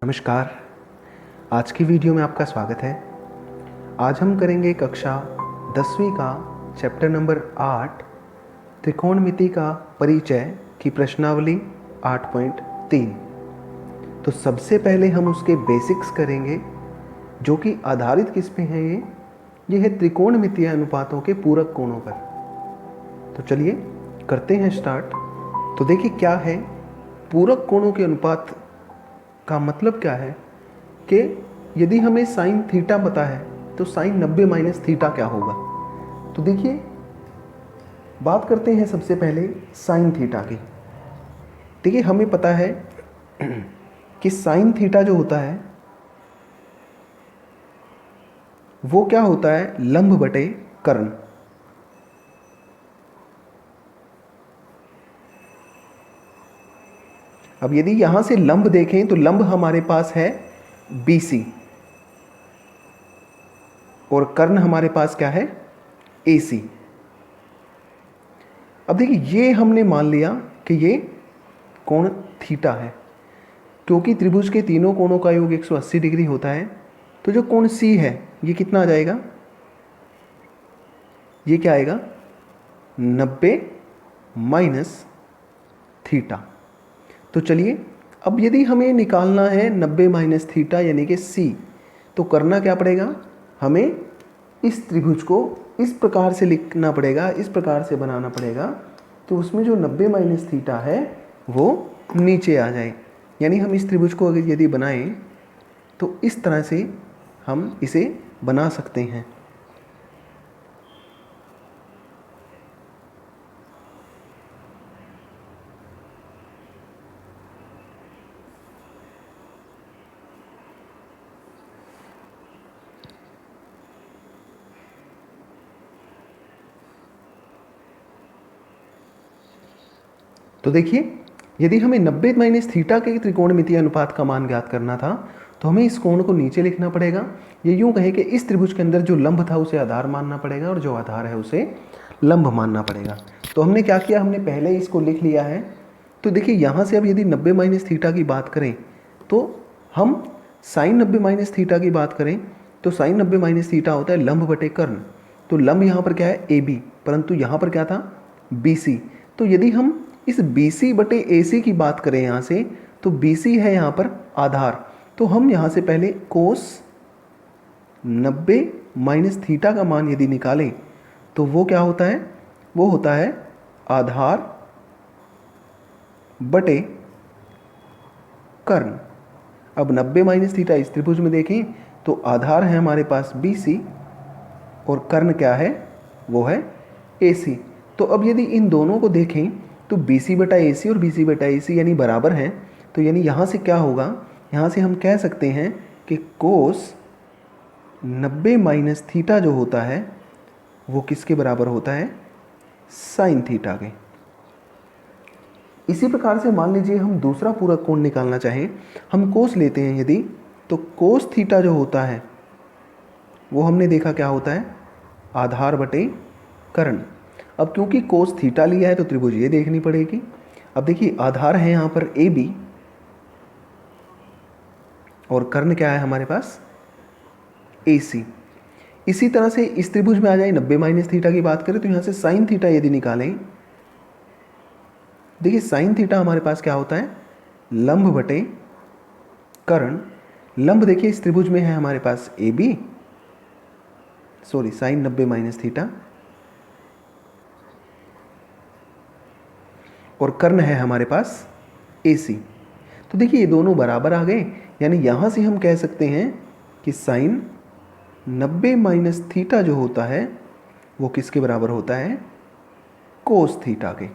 नमस्कार। आज की वीडियो में आपका स्वागत है। आज हम करेंगे कक्षा 10वीं का चैप्टर नंबर 8 त्रिकोणमिति का परिचय की प्रश्नावली 8.3। तो सबसे पहले हम उसके बेसिक्स करेंगे जो कि आधारित किस पे हैं। ये है त्रिकोणमितीय अनुपातों के पूरक कोणों पर। तो चलिए करते हैं स्टार्ट। तो देखिए क्या है पूरक कोणों के अनुपात का मतलब क्या है कि यदि हमें साइन थीटा पता है तो साइन 90 माइनस थीटा क्या होगा। तो देखिए बात करते हैं सबसे पहले साइन थीटा की। देखिए हमें पता है कि साइन थीटा जो होता है वो क्या होता है, लंब बटे कर्ण। अब यदि यहां से लंब देखें तो लंब हमारे पास है BC और कर्ण हमारे पास क्या है, AC। अब देखिए ये हमने मान लिया कि ये कोण थीटा है क्योंकि त्रिभुज के तीनों कोणों का योग 180 डिग्री होता है। तो जो कोण C है ये कितना आ जाएगा, ये क्या आएगा 90 माइनस थीटा। तो चलिए अब यदि हमें निकालना है 90 माइनस थीटा यानी कि C, तो करना क्या पड़ेगा, हमें इस त्रिभुज को इस प्रकार से लिखना पड़ेगा, इस प्रकार से बनाना पड़ेगा तो उसमें जो 90 माइनस थीटा है वो नीचे आ जाए। यानी हम इस त्रिभुज को अगर यदि बनाएं तो इस तरह से हम इसे बना सकते हैं। तो देखिए यदि हमें 90 माइनस थीटा के त्रिकोणमितीय अनुपात का मान ज्ञात करना था तो हमें इस कोण को नीचे लिखना पड़ेगा। ये यूं कहे कि इस त्रिभुज के अंदर जो लंब था उसे आधार मानना पड़ेगा और जो आधार है उसे लंब मानना पड़ेगा। तो हमने क्या किया, हमने पहले इसको लिख लिया है। तो देखिए यहाँ से अब यदि 90 माइनस थीटा की बात करें तो हम साइन 90 माइनस थीटा की बात करें तो साइन 90 माइनस थीटा होता है लंब बटे कर्ण। तो लंब यहाँ पर क्या है AB, परंतु यहाँ पर क्या था BC। तो यदि हम इस BC बटे AC की बात करें यहाँ से तो BC है यहाँ पर आधार। तो हम यहाँ से पहले कोस 90 माइनस थीटा का मान यदि निकालें तो वो क्या होता है, वो होता है आधार बटे कर्ण। अब 90 माइनस थीटा इस त्रिभुज में देखें तो आधार है हमारे पास BC और कर्ण क्या है, वो है AC। तो अब यदि इन दोनों को देखें तो BC बटा AC और BC बटा AC यानी बराबर हैं। तो यानी यहाँ से क्या होगा, यहाँ से हम कह सकते हैं कि कोस 90 माइनस थीटा जो होता है वो किसके बराबर होता है, साइन थीटा के। इसी प्रकार से मान लीजिए हम दूसरा पूरक कोण निकालना चाहें, हम कोस लेते हैं यदि, तो कोस थीटा जो होता है वो हमने देखा क्या होता है आधार बटे कर्ण। अब क्योंकि कोस थीटा लिया है तो त्रिभुज ये देखनी पड़ेगी। अब देखिए आधार है यहाँ पर AB और कर्ण क्या है हमारे पास AC। इसी तरह से इस त्रिभुज में आ जाए 90 माइनस थीटा की बात करें तो यहाँ से साइन थीटा यदि निकालें, देखिए साइन थीटा हमारे पास क्या होता है लंब बटे कर्ण। लंब देखिए इस त्रिभुज में है हमारे पास AB, sorry sine 90 minus theta, और कर्ण है हमारे पास AC। तो देखिए ये दोनों बराबर आ गए। यानी यहाँ से हम कह सकते हैं कि साइन 90 माइनस थीटा जो होता है वो किसके बराबर होता है, कोस थीटा के।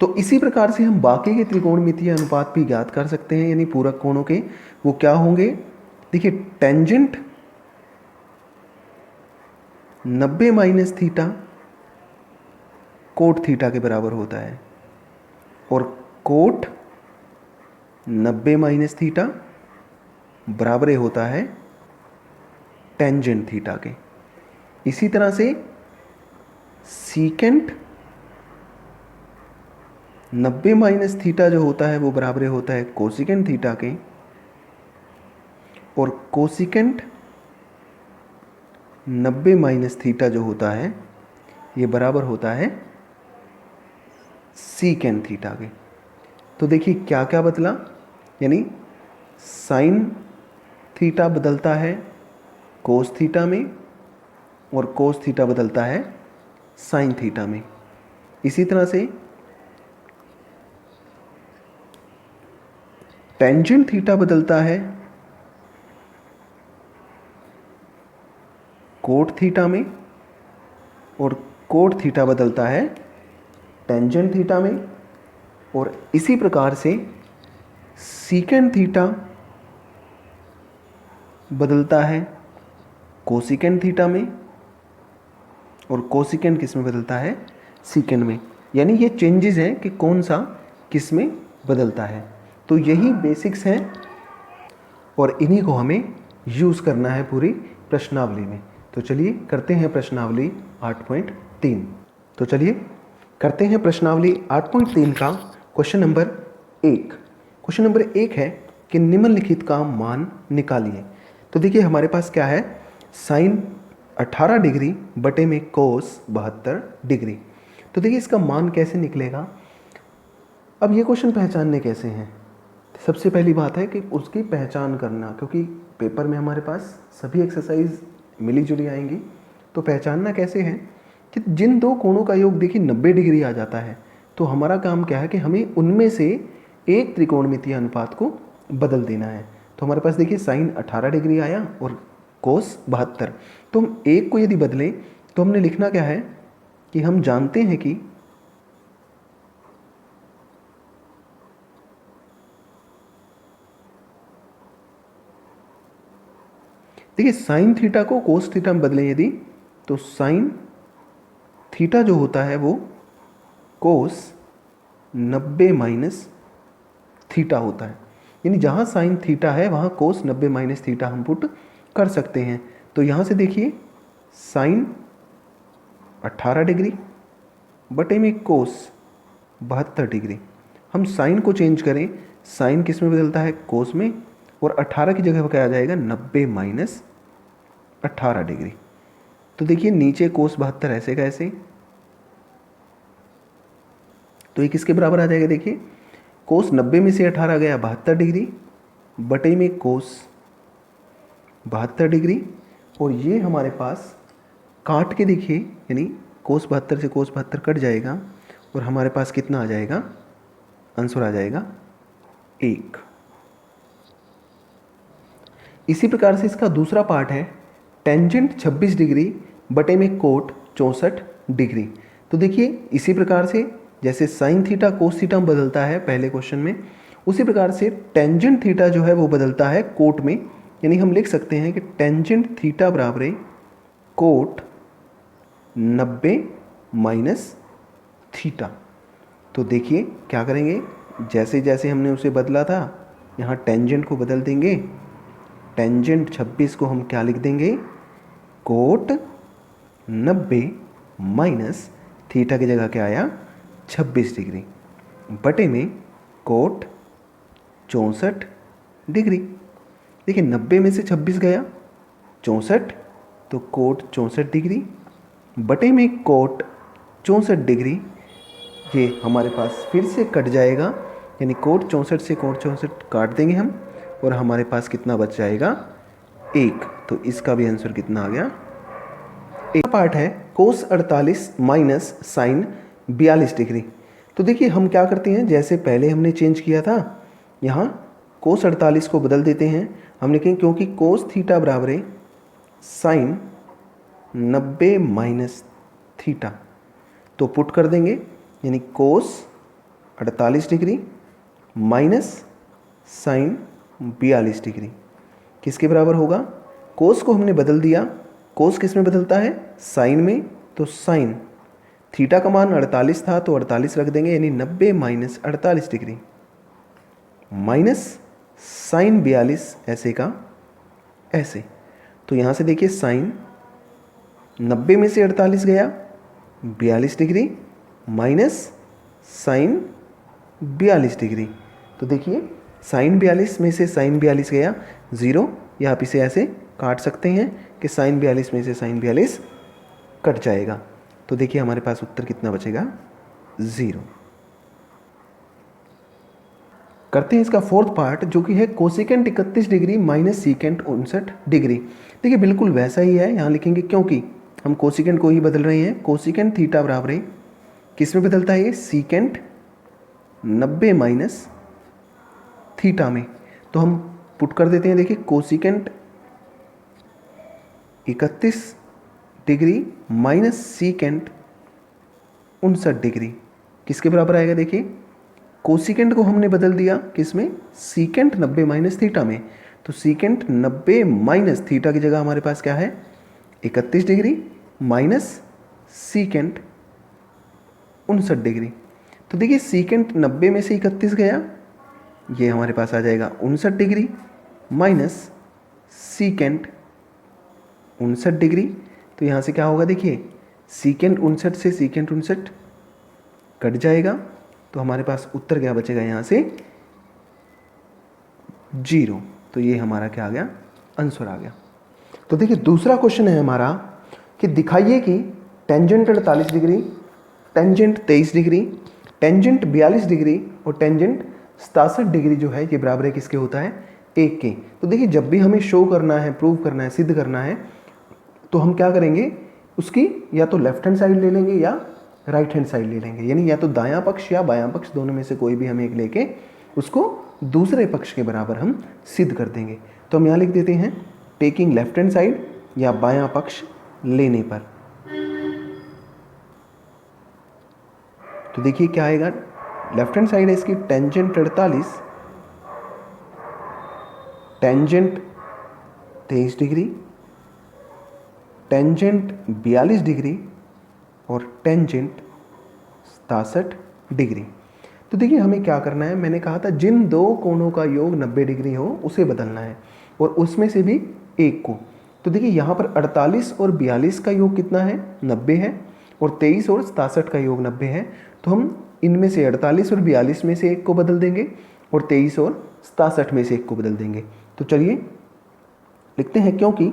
तो इसी प्रकार से हम बाकी के त्रिकोणमितीय अनुपात भी ज्ञात कर सकते हैं, यानी पूरक कोणों के। वो क्या होंगे, देखिए tangent 90 minus theta cot theta के बराबर होता है और कोट 90 माइनस थीटा बराबर होता है टेंजेंट थीटा के। इसी तरह से सीकेंट 90 माइनस थीटा जो होता है वो बराबर होता है कोसिकेंट थीटा के, और कोसिकेंट 90 माइनस थीटा जो होता है ये बराबर होता है सीकेंट थीटा के। तो देखिए क्या क्या बदला, यानी साइन थीटा बदलता है कोस थीटा में, और कोस थीटा बदलता है साइन थीटा में। इसी तरह से टेंजेंट थीटा बदलता है कोट थीटा में, और कोट थीटा बदलता है टेंजेंट थीटा में। और इसी प्रकार से सीकेंट थीटा बदलता है कोसिकेंट थीटा में, और कोसिकेंट किस में बदलता है, सीकेंट में। यानी ये चेंजेस हैं कि कौन सा किस में बदलता है। तो यही बेसिक्स हैं और इन्हीं को हमें यूज़ करना है पूरी प्रश्नावली में। तो चलिए करते हैं प्रश्नावली 8.3। तो चलिए करते हैं प्रश्नावली 8.3 का क्वेश्चन नंबर 1। क्वेश्चन नंबर 1 है कि निम्नलिखित का मान निकालिए। तो देखिए हमारे पास क्या है, साइन 18 डिग्री बटे में कोस 72 डिग्री। तो देखिए इसका मान कैसे निकलेगा। अब ये क्वेश्चन पहचानने कैसे हैं, सबसे पहली बात है कि उसकी पहचान करना, क्योंकि पेपर में हमारे पास सभी एक्सरसाइज मिली जुली आएंगी। तो पहचानना कैसे है कि जिन दो कोणों का योग देखिए 90 डिग्री आ जाता है, तो हमारा काम क्या है कि हमें उनमें से एक त्रिकोणमितीय अनुपात को बदल देना है। तो हमारे पास देखिए साइन 18 डिग्री आया और कोस 72। तो हम एक को यदि बदलें तो हमने लिखना क्या है कि हम जानते हैं कि देखिए साइन थीटा को कोस थीटा में बदलें यदि, तो साइन थीटा जो होता है वो कोस 90 माइनस थीटा होता है। यानी जहाँ साइन थीटा है वहाँ कोस 90 माइनस थीटा हम पुट कर सकते हैं। तो यहाँ से देखिए साइन 18 डिग्री बटे में कोस 72 डिग्री। हम साइन को चेंज करें, साइन किस में बदलता है, कोस में, और 18 की जगह पर क्या आ जाएगा 90 माइनस 18 डिग्री। तो देखिए नीचे कोस 72 ऐसे का ऐसे, तो ये किसके बराबर आ जाएगा, देखिए कोस 90 में से 18 गया 72 डिग्री बटे में कोस 72 डिग्री। और ये हमारे पास काट के देखिए, यानी कोस 72 से कोस 72 कट जाएगा और हमारे पास कितना आ जाएगा, आंसर आ जाएगा 1। इसी प्रकार से इसका दूसरा पार्ट है टेंजेंट 26 डिग्री बटे में कोट 64 डिग्री। तो देखिए इसी प्रकार से जैसे साइन थीटा कोस थीटा में बदलता है पहले क्वेश्चन में, उसी प्रकार से टेंजेंट थीटा जो है वो बदलता है कोट में। यानी हम लिख सकते हैं कि टेंजेंट थीटा बराबर है कोट 90 माइनस थीटा। तो देखिए क्या करेंगे, जैसे जैसे हमने उसे बदला था यहाँ टेंजेंट को बदल देंगे। टेंजेंट 26 को हम क्या लिख देंगे, कोट 90 माइनस थीटा की जगह क्या आया 26 डिग्री बटे में कोट 64 डिग्री। देखिए 90 में से 26 गया 64, तो कोट 64 डिग्री बटे में कोट 64 डिग्री। ये हमारे पास फिर से कट जाएगा, यानी कोट 64 से कोट 64 काट देंगे हम, और हमारे पास कितना बच जाएगा 1। तो इसका भी आंसर कितना आ गया, एक पार्ट है कोस 48 माइनस साइन 42 डिग्री। तो देखिए हम क्या करते हैं, जैसे पहले हमने चेंज किया था, यहाँ कोस 48 को बदल देते हैं। हम लिखेंगे क्योंकि कोस थीटा बराबर है साइन 90 माइनस थीटा, तो पुट कर देंगे, यानी कोस 48 डिग्री माइनस साइन 42 डिग्री किसके बराबर होगा, कोस को हमने बदल दिया, कोस किस में बदलता है, साइन में। तो साइन थीटा का मान 48 था तो 48 रख देंगे, यानी 90 माइनस 48 डिग्री माइनस साइन 42 ऐसे का ऐसे। तो यहाँ से देखिए साइन 90 में से 48 गया 42 डिग्री माइनस साइन 42 डिग्री। तो देखिए साइन 42 में से साइन 42 गया 0, या आप इसे ऐसे काट सकते हैं कि साइन 42 में से साइन 42 कट जाएगा। तो देखिए हमारे पास उत्तर कितना बचेगा, 0। करते हैं इसका फोर्थ पार्ट, जो कि है cosecant 31 degree minus secant 59 degree. देखिए बिल्कुल वैसा ही है, यहाँ लिखेंगे क्योंकि हम कोसिकेंट को ही बदल रहे हैं। कोसिकेंट थीटा बराबर है, किस में बदलता है ये, सीकेंट 90 माइनस थीटा में। तो हम पुट कर देते हैं, देखिए cosecant 31 degree minus secant 59 degree किसके बराबर आएगा। देखिए कोसिकेंट को हमने बदल दिया किस में, सीकेंट 90 माइनस थीटा में। तो सीकेंट 90 माइनस थीटा की जगह हमारे पास क्या है, 31 डिग्री माइनस सीकेंट 59 डिग्री। तो देखिए सीकेंट 90 में से 31 गया, ये हमारे पास आ जाएगा 59 डिग्री माइनस सीकेंट 59 डिग्री। तो यहाँ से क्या होगा, देखिए सीकेंट 59 से सीकेंट 59 कट जाएगा। तो हमारे पास उत्तर क्या बचेगा यहाँ से, 0। तो ये हमारा क्या आ गया, आंसर आ गया। तो देखिए दूसरा क्वेश्चन है हमारा कि दिखाइए कि tangent 48 degree, tangent 23 degree, tangent 42 degree और टेंजेंट 67 डिग्री जो है ये बराबर है किसके होता है, 1 के। तो देखिए जब भी हमें शो करना है, प्रूव करना है, सिद्ध करना है, तो हम क्या करेंगे, उसकी या तो लेफ्ट हैंड साइड ले लेंगे या राइट हैंड साइड ले लेंगे, यानी या तो दायां पक्ष या बायां पक्ष, दोनों में से कोई भी हम एक लेके उसको दूसरे पक्ष के बराबर हम सिद्ध कर देंगे। तो हम यहाँ लिख देते हैं टेकिंग लेफ्ट हैंड साइड, या बायां पक्ष लेने पर। तो देखिए क्या आएगा, लेफ्ट हैंड साइड है इसकी tangent 48, tangent 23 degree, tangent 42 degree और टेंजेंट 67 डिग्री। तो देखिए हमें क्या करना है, मैंने कहा था जिन दो कोणों का योग 90 डिग्री हो उसे बदलना है, और उसमें से भी एक को। तो देखिए यहाँ पर 48 और 42 का योग कितना है, 90 है, और 23 और 67 का योग 90 है। तो हम इनमें से 48 और 42 में से एक को बदल देंगे और 23 और 67 में से एक को बदल देंगे। तो चलिए लिखते हैं, क्योंकि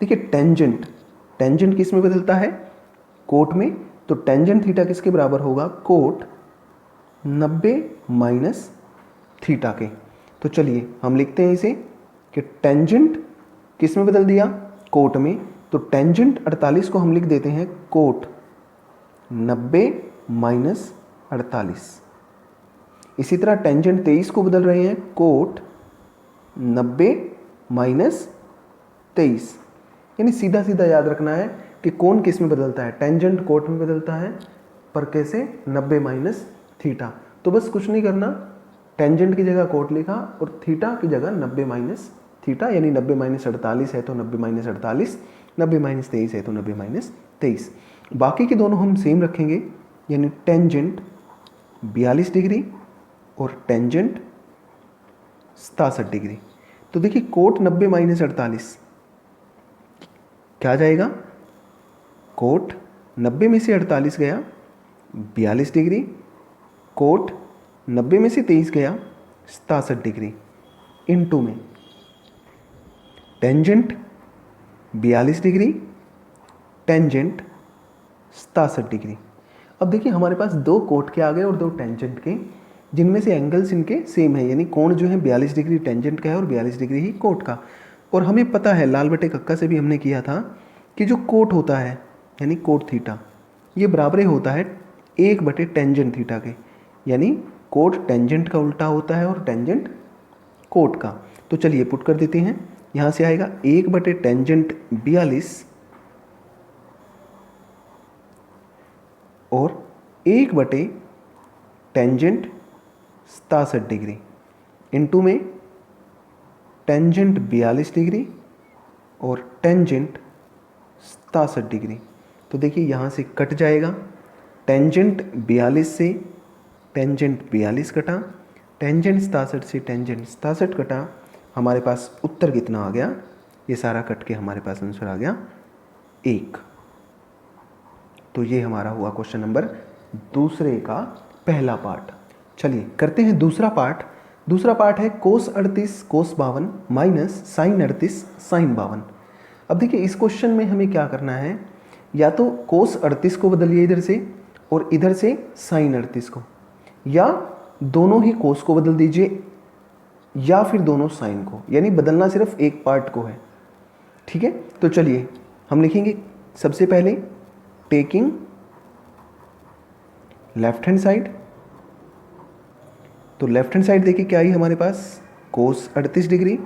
देखिए टेंजेंट, टेंजेंट किस में बदलता है, कोट में। तो टेंजेंट थीटा किसके बराबर होगा, कोट 90 माइनस थीटा के। तो चलिए हम लिखते हैं इसे कि टेंजेंट किस में बदल दिया, कोट में। तो टेंजेंट 48 को हम लिख देते हैं कोट 90 माइनस 48। इसी तरह टेंजेंट 23 को बदल रहे हैं कोट 90 माइनस 23। यानी सीधा सीधा याद रखना है कि कौन किस में बदलता है, टेंजेंट कोट में बदलता है, पर कैसे, 90 माइनस थीटा। तो बस कुछ नहीं करना, टेंजेंट की जगह कोट लिखा और थीटा की जगह 90 माइनस थीटा, यानी 90 माइनस 48 है तो 90 माइनस 48, 90 माइनस 23 है तो 90 माइनस 23। बाकी के दोनों हम सेम रखेंगे, यानी टेंजेंट 42 डिग्री और टेंजेंट 67 डिग्री। तो देखिए कोट 90 माइनस 48 क्या आ जाएगा, कोट 90 में से 48 गया 42 डिग्री, कोट 90 में से 23 गया 67 डिग्री, इनटू में टेंजेंट 42 डिग्री, टेंजेंट 67 डिग्री। अब देखिए हमारे पास दो कोट के आ गए और दो टेंजेंट के, जिनमें से एंगल्स इनके सेम है, यानी कोण जो है 42 डिग्री टेंजेंट का है और 42 डिग्री ही कोट का। और हमें पता है, लाल बटे कक्का से भी हमने किया था कि जो कोट होता है यानी कोट थीटा, ये बराबर होता है 1 बटे टेंजेंट थीटा के, यानी कोट टेंजेंट का उल्टा होता है और टेंजेंट कोट का। तो चलिए पुट कर देते हैं, यहाँ से आएगा 1 बटे टेंजेंट 42 और 1 बटे टेंजेंट 67 डिग्री, इनटू में टेंजेंट 42 डिग्री और टेंजेंट 67 डिग्री। तो देखिए यहाँ से कट जाएगा, टेंजेंट 42 से टेंजेंट 42 कटा, टेंजेंट 67 से टेंजेंट 67 कटा, हमारे पास उत्तर कितना आ गया, ये सारा कट के हमारे पास आंसर आ गया 1। तो ये हमारा हुआ क्वेश्चन नंबर दूसरे का पहला पार्ट। चलिए करते हैं दूसरा पार्ट। दूसरा पार्ट है कोस 38 कोस 52 माइनस साइन 38 साइन 52। अब देखिए इस क्वेश्चन में हमें क्या करना है, या तो कोस 38 को बदलिए इधर से और इधर से साइन 38 को, या दोनों ही कोस को बदल दीजिए या फिर दोनों साइन को, यानी बदलना सिर्फ एक पार्ट को है। ठीक है, तो चलिए हम लिखेंगे सबसे पहले टेकिंग लेफ्ट हैंड साइड। तो लेफ्ट हैंड साइड देखिए क्या आई हमारे पास, cos 38 degree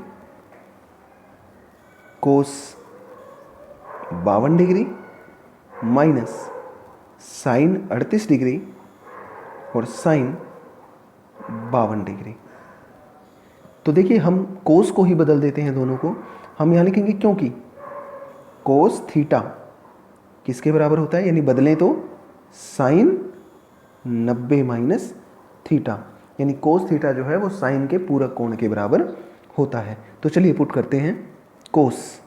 cos 52 degree minus sine 38 degree और साइन 52 डिग्री। तो देखिए हम कोस को ही बदल देते हैं दोनों को। हम यहाँ लिखेंगे क्योंकि कोस थीटा किसके बराबर होता है, यानी बदलें तो साइन 90 माइनस थीटा, यानी कोस थीटा जो है वो साइन के पूरक कोण के बराबर होता है। तो चलिए पुट करते हैं, कोस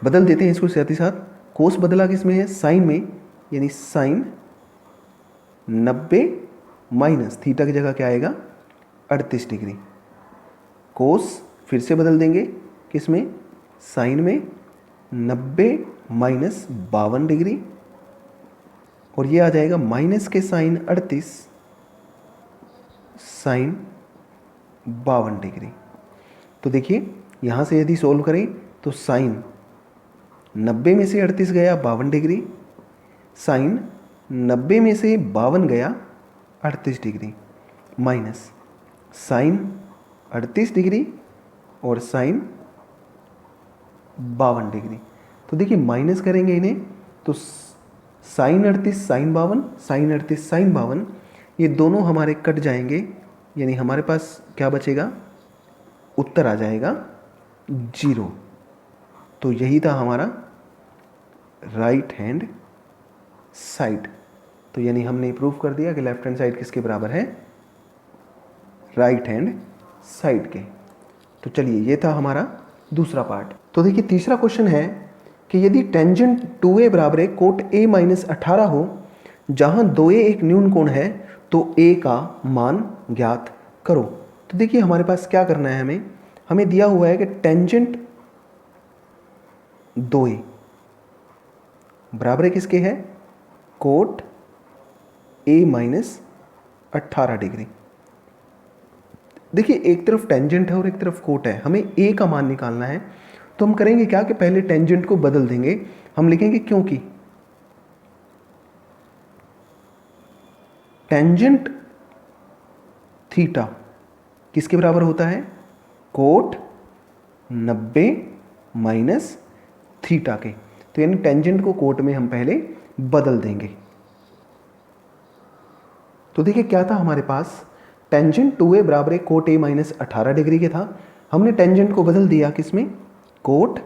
बदल देते हैं इसको साथ ही साथ। कोस बदला किस में है, साइन में, यानी साइन 90 माइनस थीटा की जगह क्या आएगा 38 डिग्री। कोस फिर से बदल देंगे किस में, साइन में, 90 माइनस 52 डिग्री, और ये आ जाएगा माइनस के साइन 38 साइन 52 डिग्री। तो देखिए यहाँ से यदि सोल्व करें तो साइन 90 में से 38 गया 52 डिग्री, साइन 90 में से 52 गया 38 डिग्री, माइनस साइन 38 डिग्री और साइन 52 डिग्री। तो देखिए माइनस करेंगे इन्हें तो साइन 38 साइन 52 साइन 38 साइन 52 ये दोनों हमारे कट जाएंगे, यानी हमारे पास क्या बचेगा, उत्तर आ जाएगा 0। तो यही था हमारा राइट हैंड साइड। तो यानी हमने प्रूव कर दिया कि लेफ्ट हैंड साइड किसके बराबर है, राइट हैंड साइड के। तो चलिए ये था हमारा दूसरा पार्ट। तो देखिए तीसरा क्वेश्चन है कि यदि टेंजेंट 2a बराबर है कोट a माइनस 18 हो, जहां 2a एक न्यून कोण है, तो a का मान ज्ञात करो। तो देखिए हमारे पास क्या करना है, हमें दिया हुआ है कि टेंजेंट 2a बराबर है किसके है, कोट a माइनस 18 डिग्री। देखिए एक तरफ टेंजेंट है और एक तरफ कोट है, हमें a का मान निकालना है। तो हम करेंगे क्या कि पहले टेंजेंट को बदल देंगे। हम लिखेंगे क्योंकि टेंजेंट थीटा किसके बराबर होता है, कोट 90 माइनस थीटा के। तो यानी टेंजेंट को कोट में हम पहले बदल देंगे। तो देखिए क्या था हमारे पास, टेंजेंट 2a बराबर है कोट a माइनस 18 डिग्री के था। हमने टेंजेंट को बदल दिया किसमें, कोट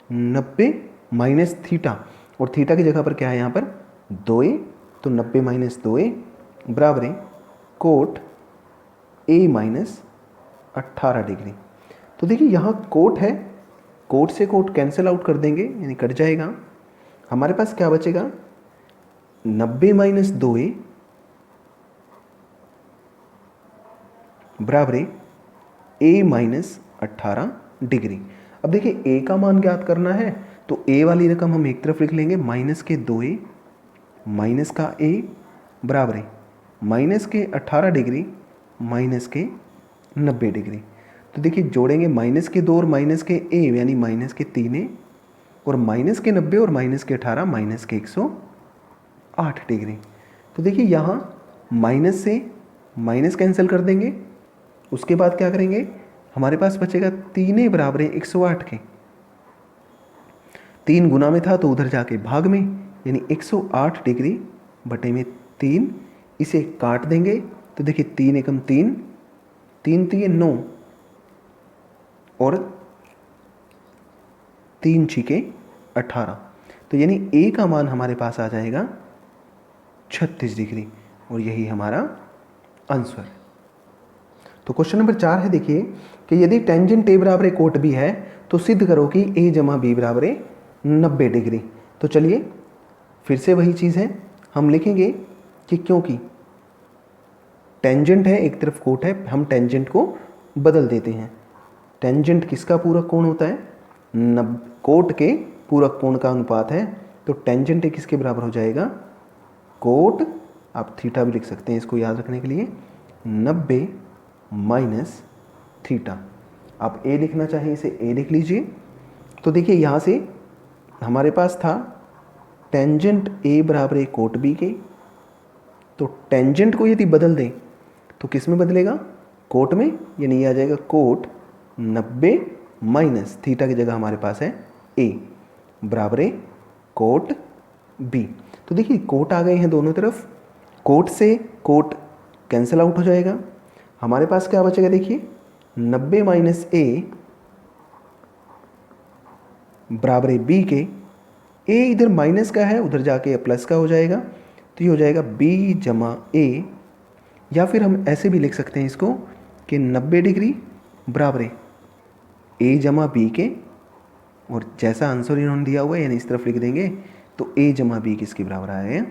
90 माइनस थीटा, और थीटा की जगह पर क्या है यहाँ पर 2a, तो 90 माइनस 2a बराबर है कोट a माइनस 18 डिग्री। तो देखिए यहाँ कोट है, कोट से कोट कैंसिल आउट कर देंगे, यानी कट जाएगा। हमारे पास क्या बचेगा, 90 माइनस 2a बराबर है a माइनस 18 डिग्री। अब देखिए a का मान ज्ञात करना है, तो a वाली रकम हम एक तरफ लिख लेंगे, माइनस के 2a माइनस का a बराबर है माइनस के 18 डिग्री माइनस के 90 डिग्री। तो देखिए जोड़ेंगे माइनस के 2 और माइनस के a, यानी माइनस के 3a, और माइनस के 90 और माइनस के 18 माइनस के 108 डिग्री। तो देखिए यहाँ माइनस से माइनस कैंसिल कर देंगे। उसके बाद क्या करेंगे, हमारे पास बचेगा 3a बराबर है 108 के, 3 गुना में था तो उधर जाके भाग में, यानी 108 डिग्री बटे में 3, इसे काट देंगे। तो देखिए 3 एकम 3, 3 3 9 और 3 छिके 18। तो यानी a का मान हमारे पास आ जाएगा 36 डिग्री, और यही हमारा आंसर। तो क्वेश्चन नंबर 4 है, देखिए कि यदि टेंजेंट a बराबर है कोट b है, तो सिद्ध करो कि a जमा b बराबर है 90 डिग्री। तो चलिए फिर से वही चीज़ है, हम लिखेंगे कि क्योंकि टेंजेंट है, एक तरफ कोट है, हम टेंजेंट को बदल देते हैं। टेंजेंट किसका पूरक कोण होता है? कोट के पूरक कोण का अनुपात है। तो टेंजेंट किसके बराबर हो जाएगा? कोट, आप थीटा भी लिख सकते हैं इसको याद रखने के लिए, 90 माइनस थीटा। आप ए लिखना चाहें इसे ए लिख लीजिए। तो देखिए यहाँ से हमारे पास था टेंजेंट ए बराबर है कोट बी के। तो टेंजेंट को यदि बदल दें तो किस में बदलेगा? कोट में, यानी ये आ जाएगा कोट 90 माइनस थीटा की जगह हमारे पास है ए बराबर है कोट बी। तो देखिए कोट आ गए हैं दोनों तरफ, कोट से कोट कैंसिल आउट हो जाएगा। हमारे पास क्या बचेगा? देखिए 90 माइनस ए बराबर है बी के। ए इधर माइनस का है, उधर जाके प्लस का हो जाएगा, तो ये हो जाएगा बी जमा ए। या फिर हम ऐसे भी लिख सकते हैं इसको कि 90 डिग्री बराबर है ए जमा बी के, और जैसा आंसर इन्होंने दिया हुआ है यानी इस तरफ लिख देंगे, तो ए जमा बी किसके बराबर आया है?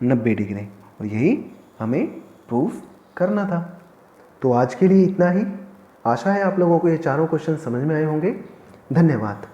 90 डिग्री। और यही हमें प्रूफ करना था। तो आज के लिए इतना ही। आशा है आप लोगों को ये चारों क्वेश्चन समझ में आए होंगे। धन्यवाद।